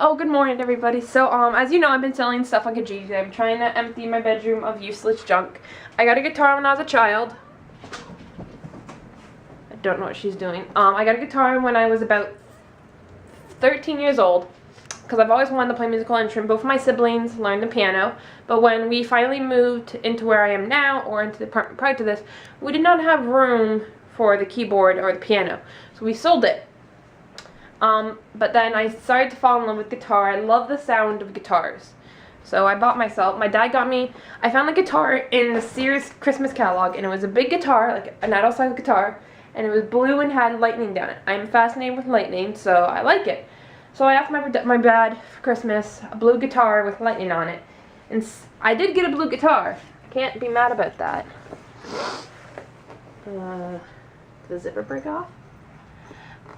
Oh, good morning, everybody. So, as you know, I've been selling stuff on Kijiji. I'm trying to empty my bedroom of useless junk. I got a guitar when I was a child. I don't know what she's doing. I got a guitar when I was about 13 years old, because I've always wanted to play musical instrument. Both of my siblings learned the piano, but when we finally moved into where I am now, or into the apartment prior to this, we did not have room for the keyboard or the piano, so we sold it. But then I started to fall in love with guitar. I love the sound of guitars. So I bought myself, my dad got me, I found the guitar in the Sears Christmas catalog, and it was a big guitar, like an adult-sized guitar, and it was blue and had lightning down it. I'm fascinated with lightning, so I like it. So I asked my dad for Christmas a blue guitar with lightning on it. And I did get a blue guitar. I can't be mad about that. Did the zipper break off?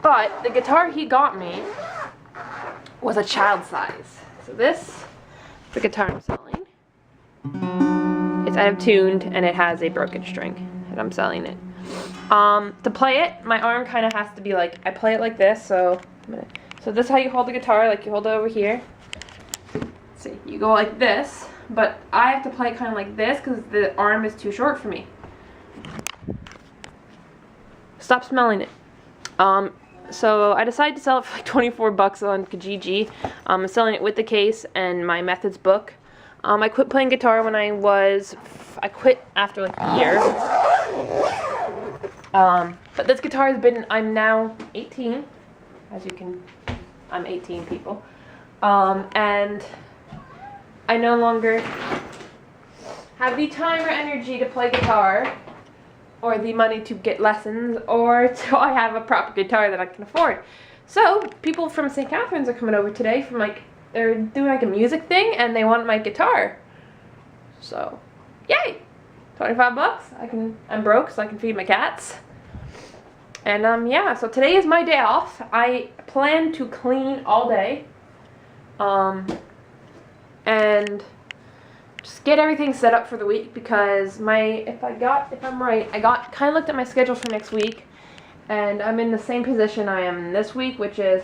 But the guitar he got me was a child size. So this is the guitar I'm selling. It's out of tuned and it has a broken string, and I'm selling it. To play it, my arm kind of has to be like, I play it like this, so this is how you hold the guitar, like you hold it over here. See, you go like this, but I have to play it kind of like this because the arm is too short for me. Stop smelling it. So I decided to sell it for like 24 bucks on Kijiji. I'm selling it with the case and my methods book. I quit playing guitar when I quit after like a year. But this guitar has been, I'm now 18, as you can, I'm 18 people. And I no longer have the time or energy to play guitar, or the money to get lessons, or till I have a proper guitar that I can afford. So, people from St. Catharines are coming over today from they're doing like a music thing, and they want my guitar. So, yay! 25 bucks, I'm broke, so I can feed my cats. And, yeah, so today is my day off. I plan to clean all day, and just get everything set up for the week, because I kind of looked at my schedule for next week, and I'm in the same position I am this week, which is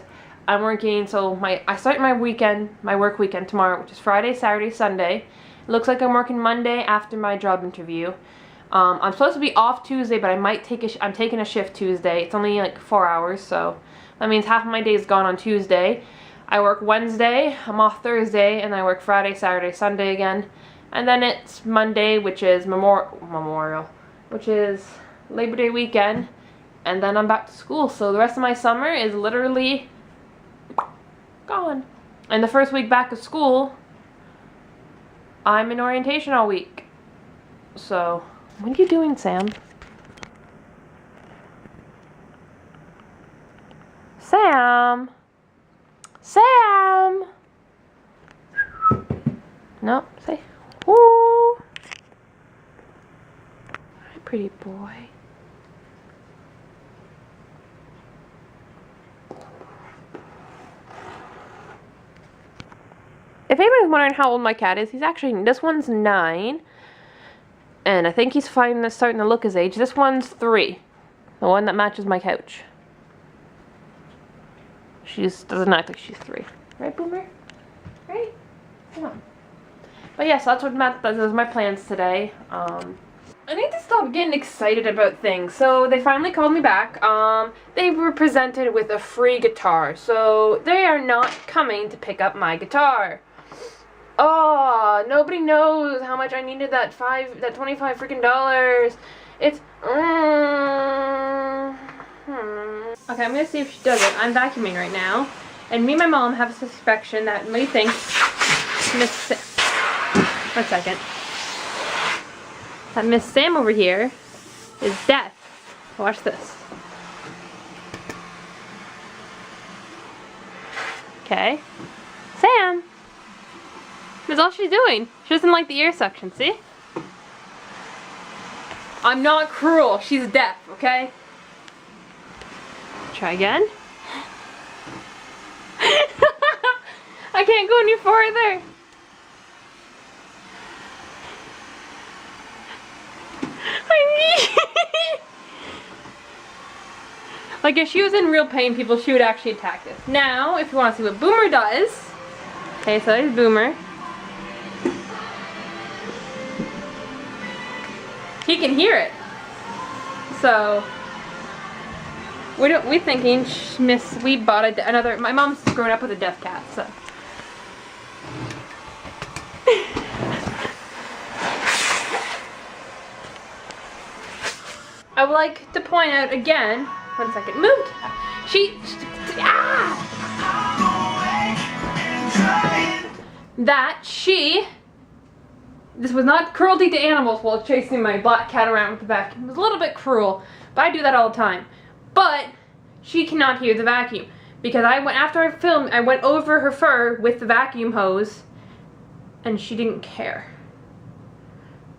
I'm working, so I start my work weekend tomorrow, which is Friday, Saturday, Sunday. It looks like I'm working Monday after my job interview. I'm supposed to be off Tuesday, but I'm taking a shift Tuesday. It's only like 4 hours, so that means half of my day is gone on Tuesday. I work Wednesday, I'm off Thursday, and I work Friday, Saturday, Sunday again. And then it's Monday, which is Memorial, which is Labor Day weekend, and then I'm back to school. So the rest of my summer is literally gone. And the first week back of school, I'm in orientation all week. So, what are you doing, Sam? Sam! Sam! No, say, ooh. Hi, pretty boy. If anybody's wondering how old my cat is, this one's 9. And I think he's starting to look his age. This one's 3. The one that matches my couch. She just doesn't act like she's 3. Right, Boomer? Right? Come on. But yes, that's what those are my plans today. I need to stop getting excited about things. So they finally called me back. They were presented with a free guitar. So they are not coming to pick up my guitar. Oh, nobody knows how much I needed that 25 freaking dollars. It's Okay, I'm gonna see if she does it. I'm vacuuming right now, and me and my mom have a suspicion that we think One second. That Miss Sam over here is deaf. Watch this. Okay. Sam! That's all she's doing. She doesn't like the ear suction, see? I'm not cruel. She's deaf, okay? Try again. I can't go any farther. Like if she was in real pain, people, she would actually attack this. Now, if you want to see what Boomer does. Okay, so there's Boomer. He can hear it. So we thinking we bought another. My mom's grown up with a deaf cat, so. I would like to point out again. 1 second. Moved. This was not cruelty to animals while chasing my black cat around with the vacuum. It was a little bit cruel, but I do that all the time. But she cannot hear the vacuum because after I filmed, I went over her fur with the vacuum hose, and she didn't care.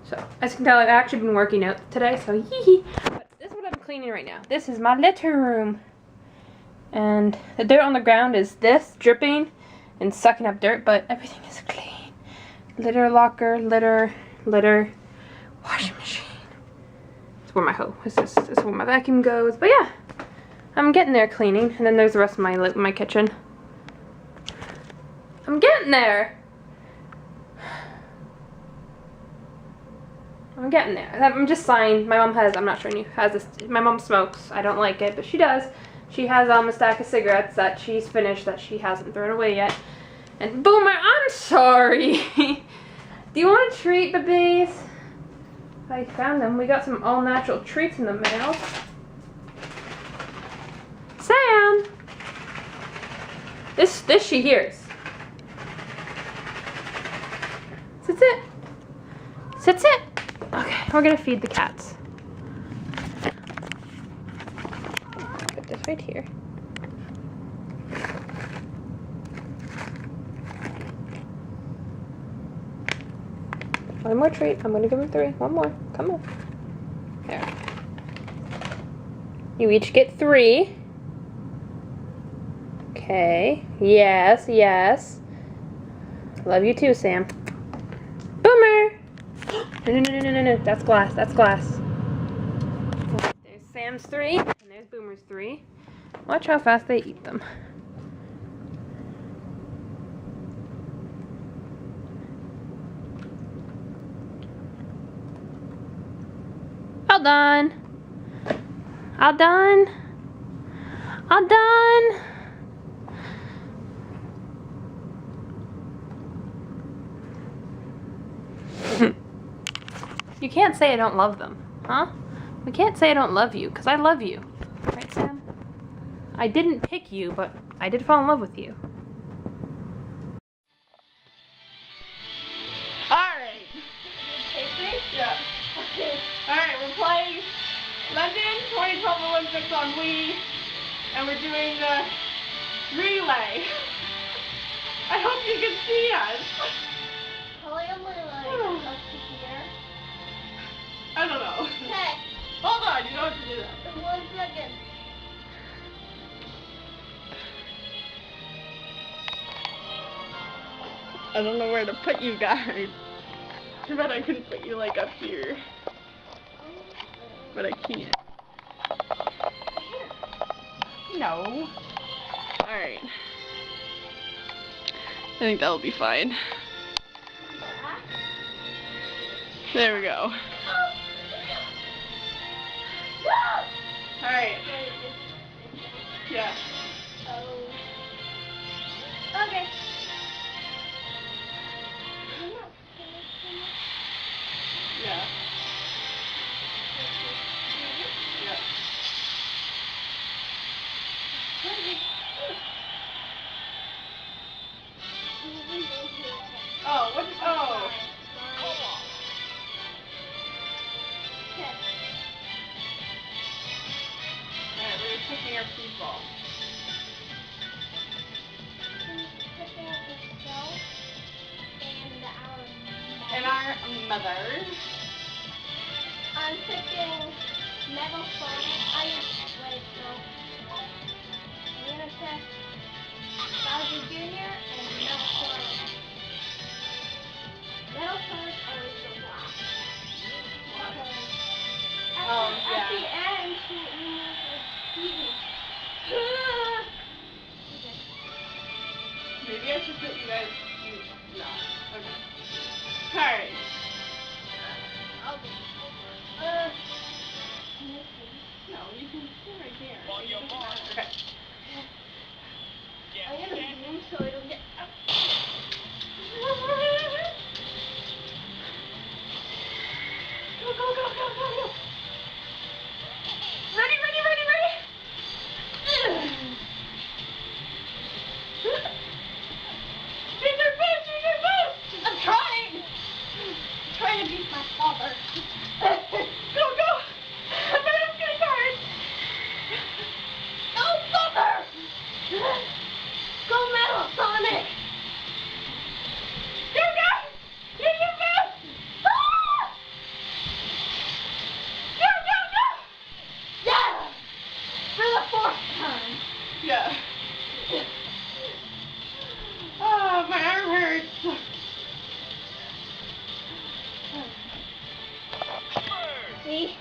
So as you can tell, I've actually been working out today. So hee hee. But this is what I'm cleaning right now. This is my litter room, and the dirt on the ground is this dripping and sucking up dirt, but everything is clean. Litter locker, litter, washing machine. It's where my this is where my vacuum goes. But yeah, I'm getting there cleaning, and then there's the rest of my kitchen. I'm getting there. I'm getting there. I'm just signed. My mom has, I'm not showing you, has this. My mom smokes. I don't like it, but she does. She has a stack of cigarettes that she's finished that she hasn't thrown away yet. And Boomer, I'm sorry. Do you want a treat, babies? I found them. We got some all-natural treats in the mail. Sam! This she hears. Sit. Sit. Okay, we're gonna feed the cats. Put this right here. One more treat. I'm gonna give him 3. One more. Come on. There. You each get 3. Okay. Yes. Love you too, Sam. Boomer! No. That's glass. There's Sam's 3, and there's Boomer's 3. Watch how fast they eat them. All done. You can't say I don't love them, huh? We can't say I don't love you, because I love you. Right, Sam? I didn't pick you, but I did fall in love with you. Alright. Yeah. Alright, we're playing London 2012 Olympics on Wii, and we're doing the relay. I hope you can see us. Probably only like up to here. I don't know. Okay. Hold on, you don't have to do that. 1 second. I don't know where to put you guys. Too bad I couldn't put you like up here. But I can't. No. Alright. I think that'll be fine. There we go. Alright. Yeah. Okay. Yeah. Yeah. Oh, what? Oh. Okay. Alright, we're picking our people. Picking up yourself and our And our mothers. I'm picking Metal Sonic. Wait, no. I'm gonna pick Bowser Jr. and Metal Sonic. Metal Sonic always so black. Oh, At yeah. the end, he moves like TV. Maybe I should put you guys. No. Okay. Alright. I'll be No, you can sit right there. On your mark. Okay. I'm gonna zoom so it'll get up. Go, go, go, go, go, go. Ready, ready, ready, ready. Finger boost, finger boost. I'm trying. I'm trying to beat my father. Go, go. I'm getting tired. Go, father. Go, Metal Sonic. Go, go. Get your boost. Ah! Go, go, go. Yeah. For the 4th time. Yeah. Oh, my arm hurts. See?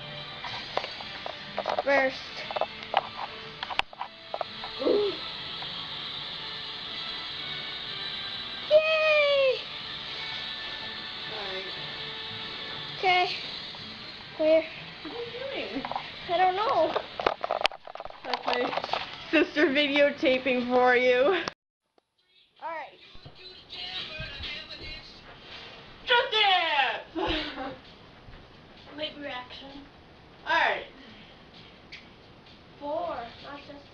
First. Ooh. Yay! Alright. Okay. Where? What are you doing? I don't know. That's my sister videotaping for you. Alright. Just dance! Late reaction. Alright. 4, not just